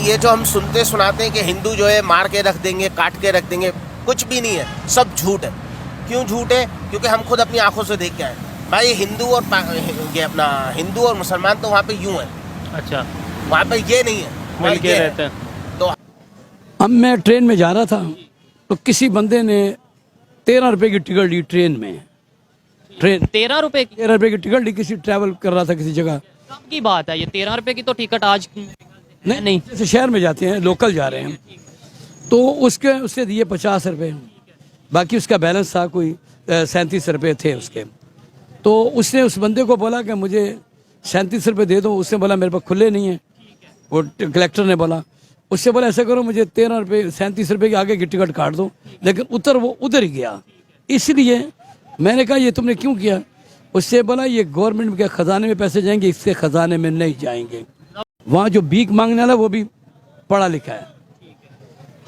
ये जो हम सुनते सुनाते हैं कि हिंदू जो है मार के रख देंगे, काट के रख देंगे, कुछ भी नहीं है, सब झूठ है। क्यों झूठ है? क्योंकि हम खुद अपनी आंखों से देख के आए। भाई ये अपना हिंदू और मुसलमान तो वहाँ पे यूं है। अच्छा, वहाँ पे ये नहीं है, मिल के रहते हैं। तो अब मैं ट्रेन में जा रहा था तो किसी बंदे ने 13 रुपए की टिकट ली ट्रेन में। 13 रुपए की? 13 रुपए की टिकट ली, किसी ट्रैवल कर रहा था किसी जगह। कब की बात है ये? 13 रुपए की तो टिकट आज नहीं, जैसे शहर में जाते हैं, लोकल जा रहे हैं, तो उससे दिए 50 रुपए, बाकी उसका बैलेंस था कोई 37 रुपए थे उसके। तो उसने उस बंदे को बोला कि मुझे 37 रुपए दे दो। उसने बोला मेरे पास खुले नहीं है। वो कलेक्टर ने बोला, उससे बोला ऐसा करो मुझे 13 रुपए 37 रुपए के आगे की टिकट काट दो। लेकिन वो उधर ही गया। इसलिए मैंने कहा ये तुमने क्यों किया? उससे बोला ये गवर्नमेंट के खजाने में पैसे जाएंगे, इसके खजाने में नहीं जाएंगे। वहाँ जो भीख मांगने वाला वो भी पढ़ा लिखा है।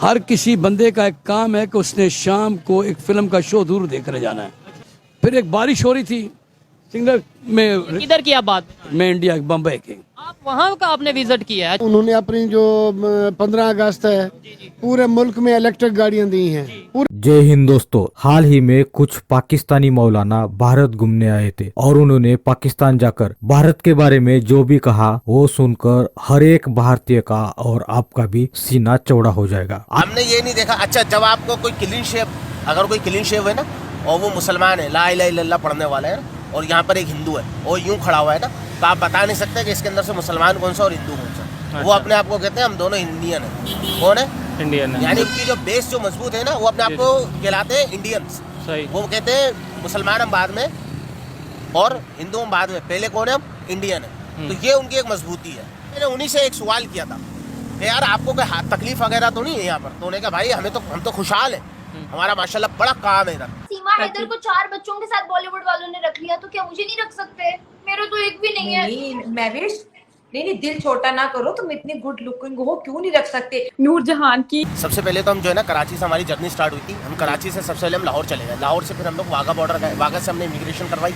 हर किसी बंदे का एक काम है कि उसने शाम को एक फिल्म का शो दूर देखने जाना है। फिर एक बारिश हो रही थी सिंगल में। किधर की आप बात? मैं इंडिया बम्बई के। आप वहाँ का आपने विजिट किया है? उन्होंने अपनी जो 15 अगस्त है पूरे मुल्क में इलेक्ट्रिक गाड़ियां दी हैं। जय हिंद दोस्तों, हाल ही में कुछ पाकिस्तानी मौलाना भारत घूमने आए थे और उन्होंने पाकिस्तान जाकर भारत के बारे में जो भी कहा वो सुनकर हर एक भारतीय का और आपका भी सीना चौड़ा हो जाएगा। हमने ये नहीं देखा। अच्छा, जब आपको कोई क्लीन शेव, अगर कोई क्लीन शेव है ना और वो मुसलमान है, ला इलाहा इल्लल्लाह पढ़ने वाला है ना, और यहाँ पर एक हिंदू है और यूं खड़ा हुआ है ना, तो आप बता नहीं सकते कि इसके अंदर से मुसलमान कौन सा और हिंदू कौन सा। अच्छा। वो अपने आप को कहते हैं हम दोनों इंडियन है। कौन है? इंडियन है। यानी उनकी जो बेस जो मजबूत है ना, वो अपने आप को कहलाते हैं इंडियंस। वो कहते हैं मुसलमान हम बाद में और हिंदू हम बाद में, पहले कौन है? हम इंडियन है। तो ये उनकी एक मजबूती है। मैंने उन्हीं से एक सवाल किया था कि यार आपको कोई तकलीफ वगैरह तो नहीं है यहाँ पर? तो उन्होंने कहा भाई हम तो खुशहाल है, हमारा माशाल्लाह बड़ा काम है इधर। सीमा हैदर को 4 बच्चों के साथ बॉलीवुड वालों ने रख लिया, तो क्या मुझे नहीं रख सकते? मेरे तो एक भी नहीं है। नहीं महविश, नहीं दिल छोटा ना करो, तुम इतनी गुड लुकिंग हो, क्यों नहीं रख सकते? नूरजहान की सबसे पहले तो हम जो है ना, कराची से हमारी जर्नी स्टार्ट हुई थी। हम कराची से सबसे पहले हम लाहौर चले गए। लाहौर से फिर हम लोग वाघा बॉर्डर गए। वाघा से हमने इमिग्रेशन करवाई।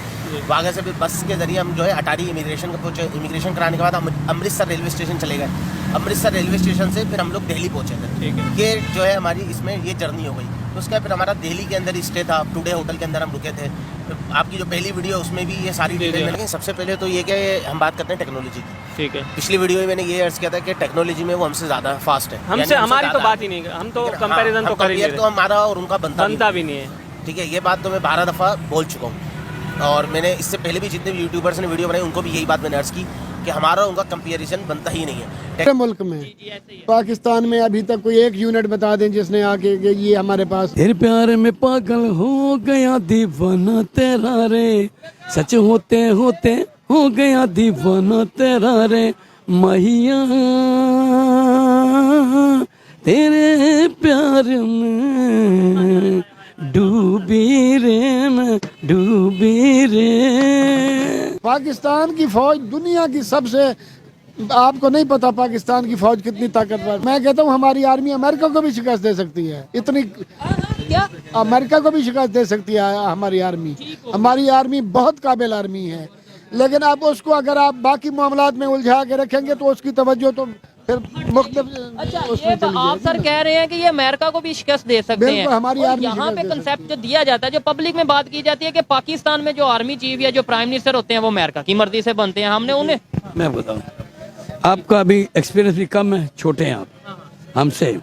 वाघा से फिर बस के जरिए हम जो है अटारी इमिग्रेशन पहुंचे। इमिग्रेशन कराने के बाद हम अमृतसर रेलवे स्टेशन चले गए। अमृतसर रेलवे स्टेशन से फिर हम लोग दिल्ली पहुंचे थे। ये जो है हमारी इसमें ये जर्नी हो गई। तो उसके बाद फिर हमारा दिल्ली के अंदर स्टे था। टुडे होटल के अंदर हम रुके थे। आपकी जो पहली वीडियो उसमें भी ये सारी डिटेल मिलेंगी। सबसे पहले तो ये कि हम बात करते हैं टेक्नोलॉजी की। ठीक है। पिछली वीडियो में मैंने ये अर्ज किया था कि टेक्नोलॉजी में वो हमसे ज़्यादा फास्ट है। हमसे हमारी तो बात ही नहीं, हम तो कंपैरिजन तो कर ही नहीं रहे। तो हमारा और उनका बनता भी नहीं है। ठीक है, ये बात तो मैं 12 दफ़ा बोल चुका हूँ। और मैंने इससे पहले भी जितने भी यूट्यूबर्स ने वीडियो बनाई उनको भी यही बात मैंने अर्ज की कि हमारा उनका कंपैरिजन बनता ही नहीं है। मुल्क में पाकिस्तान में अभी तक कोई एक यूनिट बता दें जिसने आके ये हमारे पास। तेरे प्यार में पागल हो गया दीवाना तेरा रे, सच होते होते हो गया दीवाना तेरा रे मैया, तेरे प्यार में डूबी रे मैं डूबी रे। पाकिस्तान की फौज दुनिया की सबसे, आपको नहीं पता पाकिस्तान की फौज कितनी ताकतवर। मैं कहता हूँ हमारी आर्मी अमेरिका को भी शिकस्त दे सकती है। इतनी क्या? अमेरिका को भी शिकस्त दे सकती है हमारी आर्मी। हमारी आर्मी बहुत काबिल आर्मी है। लेकिन अब उसको अगर आप बाकी मामलात में उलझा के रखेंगे तो उसकी तवज्जो तो फिर मुख्तलिफ। अच्छा, ये तो आप सर कह रहे हैं कि ये अमेरिका को भी शिकस्त दे सकते हैं। हमारी आर्मी यहाँ पे कंसेप्ट जो दिया जाता है, जो पब्लिक में बात की जाती है कि पाकिस्तान में जो आर्मी चीफ या जो प्राइम मिनिस्टर होते हैं वो अमेरिका की मर्जी से बनते हैं। हमने उन्हें, मैं बताऊं, आपका अभी एक्सपीरियंस भी कम है, छोटे हैं आप हमसे।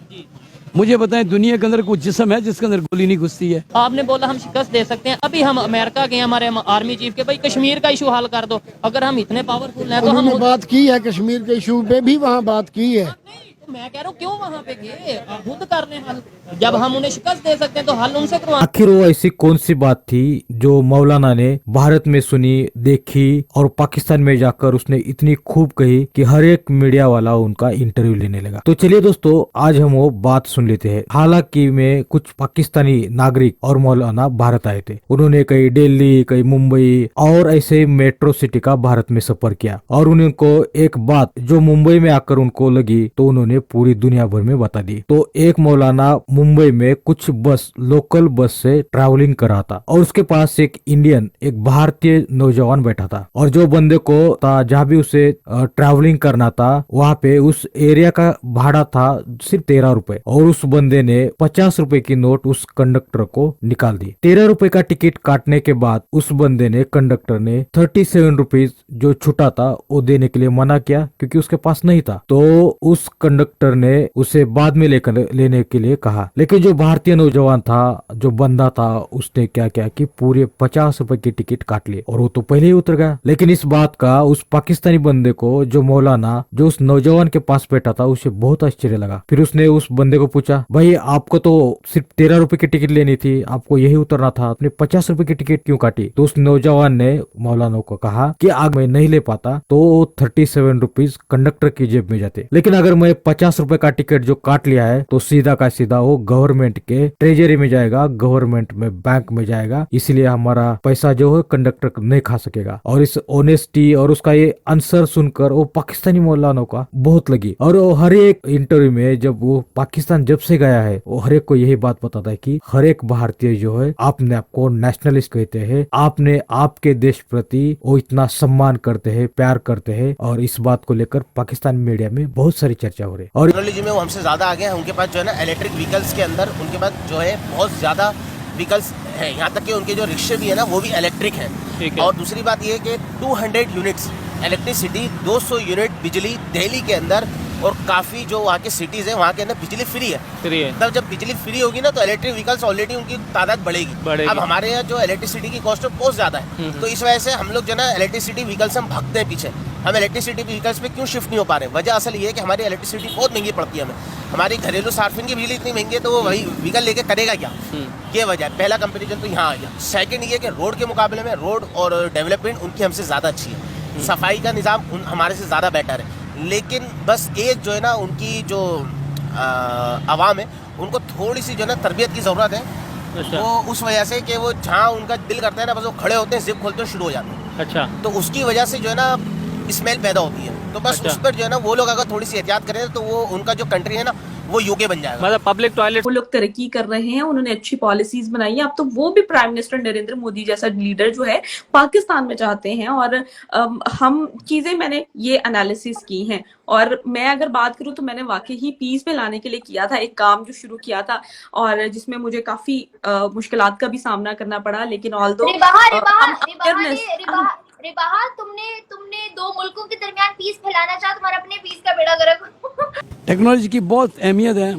मुझे बताएं, दुनिया के अंदर कोई जिस्म है जिसके अंदर गोली नहीं घुसती है? आपने बोला हम शिकस्त दे सकते हैं। अभी हम अमेरिका के हमारे आर्मी चीफ के भाई कश्मीर का इशू हल कर दो। अगर हम इतने पावरफुल हैं तो हम बात की है, कश्मीर के इशू पे भी वहाँ बात की है। तो मैं कह रहा हूँ क्यों वहाँ पे गए खुद करने हल? जब हम उन्हें शिकस्त दे सकते हैं तो हल उनसे करवा। आखिर वो ऐसी कौन सी बात थी जो मौलाना ने भारत में सुनी, देखी और पाकिस्तान में जाकर उसने इतनी खूब कही कि हर एक मीडिया वाला उनका इंटरव्यू लेने लगा। तो चलिए दोस्तों, आज हम वो बात सुन लेते हैं। हालांकि में कुछ पाकिस्तानी नागरिक और मौलाना भारत आए थे। उन्होंने कहीं दिल्ली, कहीं मुंबई और ऐसे मेट्रो सिटी का भारत में सफर किया और उनको एक बात जो मुंबई में आकर उनको लगी तो उन्होंने उन्होंने पूरी दुनिया भर में बता दी। तो एक मौलाना मुंबई में कुछ बस लोकल बस से ट्रैवलिंग कर रहा था और उसके पास एक इंडियन, एक भारतीय नौजवान बैठा था और जो बंदे को जहाँ भी उसे ट्रैवलिंग करना था वहाँ पे उस एरिया का भाड़ा था सिर्फ 13 रुपए और उस बंदे ने 50 रुपए की नोट उस कंडक्टर को निकाल दी। 13 रुपए का टिकट काटने के बाद उस बंदे ने, कंडक्टर ने 37 रुपीज जो छुटा था वो देने के लिए मना किया क्योंकि उसके पास नहीं था। तो उस कंडक्टर ने उसे बाद में लेने के लिए कहा, लेकिन जो भारतीय नौजवान था, जो बंदा था, उसने क्या किया कि पूरे 50 रुपए की टिकट काट लिए और वो तो पहले ही उतर गया। लेकिन इस बात का उस पाकिस्तानी बंदे को, जो मौलाना जो उस नौजवान के पास बैठा था, उसे बहुत आश्चर्य लगा। फिर उसने उस बंदे को पूछा, भाई आपको तो सिर्फ 13 रुपए की टिकट लेनी थी, आपको यही उतरना था, आपने 50 रुपए की टिकट क्यों काटी? तो उस नौजवान ने मौलाना को कहा कि अगर मैं नहीं ले पाता तो 37 रुपीज कंडक्टर की जेब में जाते, लेकिन अगर मैं 50 रुपए का टिकट जो काट लिया है तो सीधा का सीधा वो गवर्नमेंट के ट्रेजरी में जाएगा, गवर्नमेंट में बैंक में जाएगा, इसलिए हमारा पैसा जो है कंडक्टर नहीं खा सकेगा। और इस ऑनेस्टी और उसका ये आंसर सुनकर वो पाकिस्तानी मौलाना का बहुत लगी और वो हर एक इंटरव्यू में जब वो पाकिस्तान जब से गया है वो हर एक को यही बात बताता है कि हर एक भारतीय जो है अपने आप को नेशनलिस्ट कहते हैं, आपने आपके देश प्रति वो इतना सम्मान करते हैं, प्यार करते हैं और इस बात को लेकर पाकिस्तान मीडिया में बहुत सारी चर्चा हो रही है। और टेक्नोलॉजी में वो हमसे ज़्यादा आगे हैं। उनके पास जो है ना इलेक्ट्रिक व्हीकल्स के अंदर उनके पास जो है बहुत ज़्यादा व्हीकल्स हैं, यहाँ तक कि उनके जो रिक्शे भी है ना वो भी इलेक्ट्रिक हैं। और दूसरी बात ये है कि 200 यूनिट्स इलेक्ट्रिसिटी, 200 यूनिट बिजली दिल्ली के अंदर और काफ़ी जो वहाँ के सिटीज़ हैं वहाँ के अंदर बिजली फ्री है। तब जब बिजली फ्री होगी ना तो इलेक्ट्रिक व्हीकल्स ऑलरेडी उनकी तादाद बढ़ेगी। अब हमारे यहाँ जो इलेक्ट्रिसिटी की कॉस्ट है बहुत ज़्यादा है, तो इस वजह से हम लोग जो ना इलेक्ट्रिसिटी व्हीकल्स हम भागते हैं पीछे। हम इलेक्ट्रिसिटी व्हीकल्स पे क्यों शिफ्ट नहीं हो पा रहे? वजह असल ये है कि हमारी इलेक्ट्रिसिटी बहुत महंगी पड़ती है हमें। हमारी घरेलू सार्फिन की बिजली इतनी महंगी है तो वो वही व्हीकल लेके करेगा क्या? ये वजह है। पहला कंपेरिजन तो यहाँ आ गया। सेकंड ये कि रोड के मुकाबले में रोड और डेवलपमेंट उनकी हमसे ज़्यादा अच्छी है, सफाई का निज़ाम हमारे से ज़्यादा बेटर है। लेकिन बस एक जो है ना उनकी जो आवाम है उनको थोड़ी सी जो है ना तरबियत की ज़रूरत है। अच्छा। वो उस वजह से कि वो जहाँ उनका दिल करता है ना बस वो खड़े होते हैं, जिप खोलते हैं, शुरू हो जाते हैं। अच्छा। तो उसकी वजह से जो है ना स्मेल पैदा होती है। तो बस अच्छा। उस पर जो है ना वो लोग अगर थोड़ी सी एहतियात करें तो वो उनका जो कंट्री है ना वो यूके बन जाएगा। मतलब पब्लिक टॉयलेट वो लोग तरक्की कर रहे हैं, उन्होंने अच्छी पॉलिसीज बनाई है। अब तो वो भी प्राइम मिनिस्टर नरेंद्र मोदी जैसा लीडर जो है पाकिस्तान में चाहते हैं। और हम चीजें मैंने ये एनालिसिस की हैं और मैं अगर बात करूं तो मैंने वाकई ही पीस में लाने के लिए किया था एक काम जो शुरू किया था और जिसमें मुझे काफी मुश्किलात का भी सामना करना पड़ा। लेकिन ऑल्दो रिबाहा तुमने दो मुल्कों के दरमियान पीस फैलाना चाहा, तुम्हारा अपने पीस का बेड़ा गर्क। टेक्नोलॉजी की बहुत अहमियत है,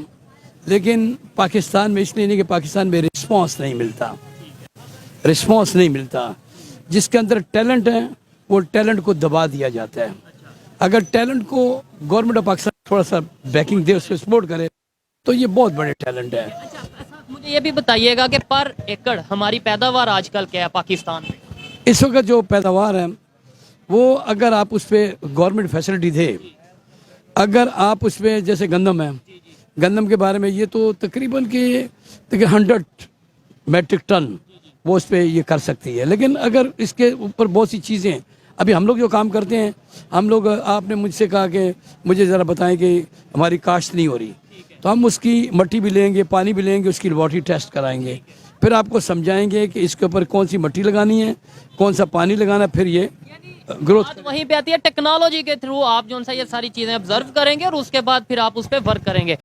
लेकिन पाकिस्तान में इसलिए नहीं कि पाकिस्तान में रिस्पांस नहीं मिलता। जिसके अंदर टैलेंट है वो टैलेंट को दबा दिया जाता है। अगर टैलेंट को गवर्नमेंट ऑफ पाकिस्तान थोड़ा सा बैकिंग दे, उसको सपोर्ट करे तो ये बहुत बड़े टैलेंट है। मुझे ये भी बताइएगा कि पर एकड़ हमारी पैदावार आजकल क्या है पाकिस्तान में? इस वक्त जो पैदावार है वो अगर आप उस पर गवर्नमेंट फैसिलिटी दे, अगर आप उस पर जैसे गंदम है, गंदम के बारे में ये तो तकरीबन के 100 मेट्रिक टन वो उस पर ये कर सकती है। लेकिन अगर इसके ऊपर बहुत सी चीज़ें अभी हम लोग जो काम करते हैं, हम लोग, आपने मुझसे कहा कि मुझे ज़रा बताएं कि हमारी काश्त नहीं हो रही, तो हम उसकी मट्टी भी लेंगे, पानी भी लेंगे, उसकी लेबॉरेटरी टेस्ट कराएंगे, फिर आपको समझाएंगे कि इसके ऊपर कौन सी मट्टी लगानी है, कौन सा पानी लगाना, फिर ये ग्रोथ बात वहीं पे आती है टेक्नोलॉजी के थ्रू आप जो सा ये सारी चीजें ऑब्जर्व करेंगे और उसके बाद फिर आप उस पर वर्क करेंगे।